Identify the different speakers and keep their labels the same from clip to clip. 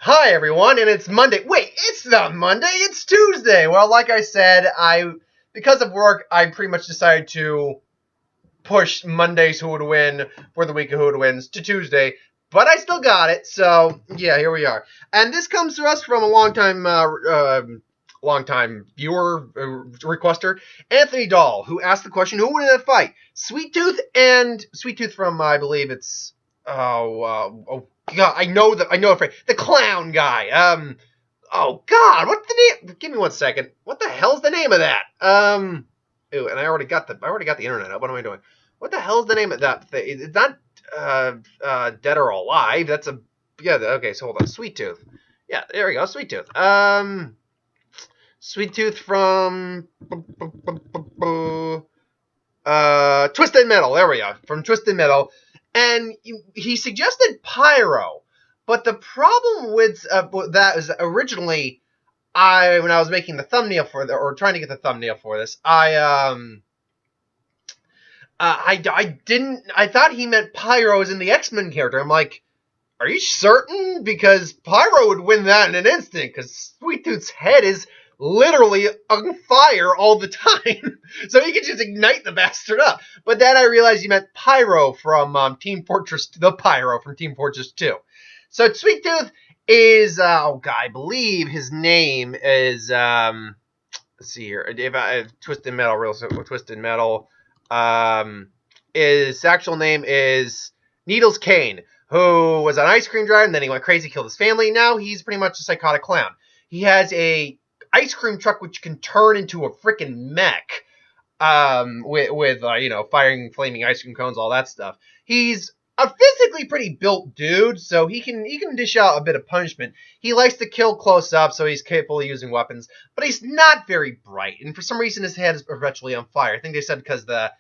Speaker 1: Hi everyone, and it's Monday. Wait, it's not Monday, it's Tuesday. Well, like I said, because of work, I pretty much decided to push Monday's Who Would Win for the week of Who Would Wins to Tuesday, but I still got it, so yeah, here we are. And this comes to us from a longtime viewer, requester, Anthony Dahl, who asked the question, who would win in a fight? Sweet Tooth from, I believe it's, oh God, I know the clown guy. Oh God, what's the name? Give me 1 second. What the hell's the name of that? Ooh, and I already got the internet up. What am I doing? What the hell's the name of that thing? It's not Dead or Alive. That's okay, so hold on. Sweet Tooth. Yeah, there we go. Sweet Tooth. Sweet Tooth from Twisted Metal. There we go. From Twisted Metal. And he suggested Pyro. But the problem with that is originally, when I was making the thumbnail for or trying to get the thumbnail for this, I thought he meant Pyro as in the X-Men character. I'm like, are you certain? Because Pyro would win that in an instant, because Sweet Tooth's head is literally on fire all the time. So he could just ignite the bastard up. But then I realized you meant Pyro from Team Fortress, the Pyro from Team Fortress 2. So Sweet Tooth is, I believe his name is, let's see here, Twisted Metal, Twisted Metal, his actual name is Needles Kane, who was an ice cream driver, and then he went crazy, killed his family. Now he's pretty much a psychotic clown. He has a ice cream truck which can turn into a freaking mech, with firing flaming ice cream cones, all that stuff. He's a physically pretty built dude, so he can dish out a bit of punishment. He likes to kill close up, so he's capable of using weapons, but he's not very bright, and for some reason his head is perpetually on fire. I think they said because the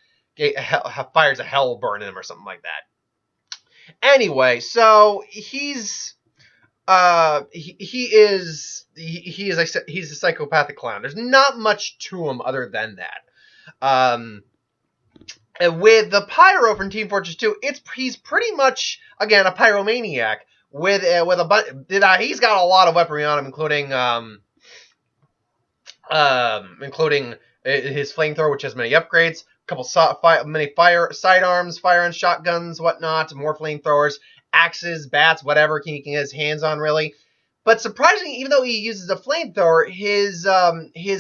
Speaker 1: fires a hell burn in him or something like that. Anyway, so he's he's a psychopathic clown. There's not much to him other than that. And with the Pyro from Team Fortress 2, he's pretty much, again, a pyromaniac with a bunch. He's got a lot of weaponry on him, including his flamethrower, which has many upgrades, a couple many sidearms, firearms, shotguns, whatnot, more flamethrowers, axes, bats, whatever he can get his hands on, really. But surprisingly, even though he uses a flamethrower, his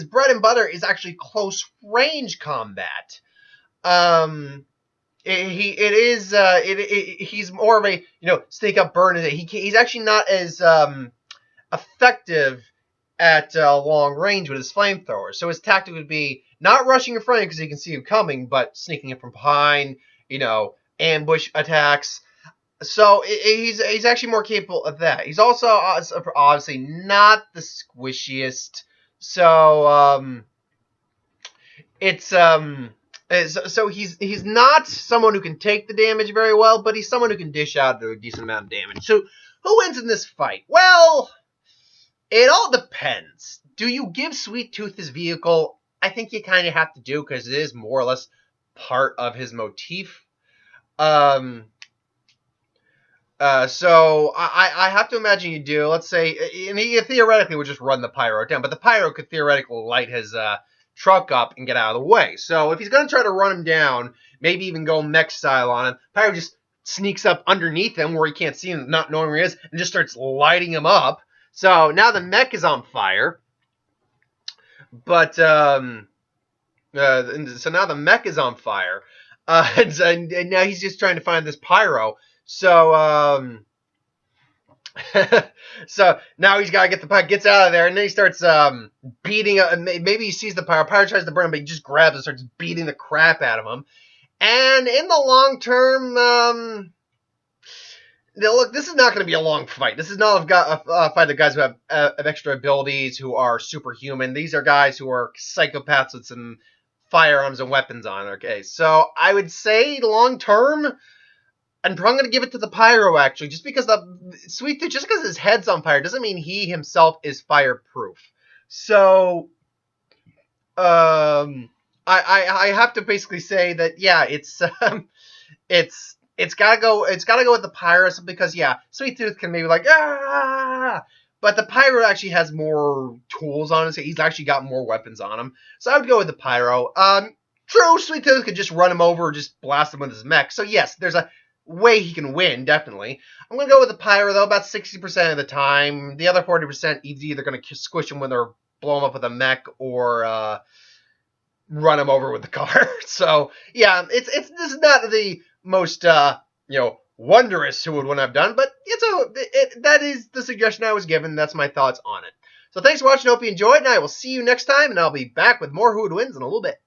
Speaker 1: bread and butter is actually close range combat. He's more of a sneak up burn. He's actually not as effective at long range with his flamethrower. So his tactic would be not rushing in front of you because he can see you coming, but sneaking in from behind. Ambush attacks. So he's actually more capable of that. He's also obviously not the squishiest. So So he's not someone who can take the damage very well, but he's someone who can dish out a decent amount of damage. So who wins in this fight? Well, it all depends. Do you give Sweet Tooth his vehicle? I think you kind of have to do, because it is more or less part of his motif. So I have to imagine you do. Let's say, and he theoretically would just run the Pyro down, but the Pyro could theoretically light his truck up and get out of the way. So if he's going to try to run him down, maybe even go mech style on him, Pyro just sneaks up underneath him where he can't see him, not knowing where he is, and just starts lighting him up. So now the mech is on fire. But so now the mech is on fire, and now he's just trying to find this Pyro. So so now he's got to get the Pyro, gets out of there, and then he starts beating up. Maybe he sees the Pyro. Pyro tries to burn him, but he just grabs and starts beating the crap out of him. And in the long term, look, this is not going to be a long fight. This is not a fight of guys who have extra abilities, who are superhuman. These are guys who are psychopaths with some firearms and weapons on. Okay, so I would say long term, and I'm going to give it to the Pyro, actually, just because just because his head's on fire doesn't mean he himself is fireproof. So, I have to basically say that, yeah, it's gotta go with the Pyro, because, yeah, Sweet Tooth can maybe like, But the Pyro actually has more tools on him. So he's actually got more weapons on him. So I would go with the Pyro. True, Sweet Tooth could just run him over or just blast him with his mech. So yes, there's a way he can win, definitely. I'm going to go with the Pyro, though, about 60% of the time. The other 40%, he's either going to squish him when they're blow him up with a mech or run him over with the car. So, yeah, this is not the most, wondrous who would win I've done, but that is the suggestion I was given. That's my thoughts on it. So thanks for watching. Hope you enjoyed, and I will see you next time, and I'll be back with more Who Would Wins in a little bit.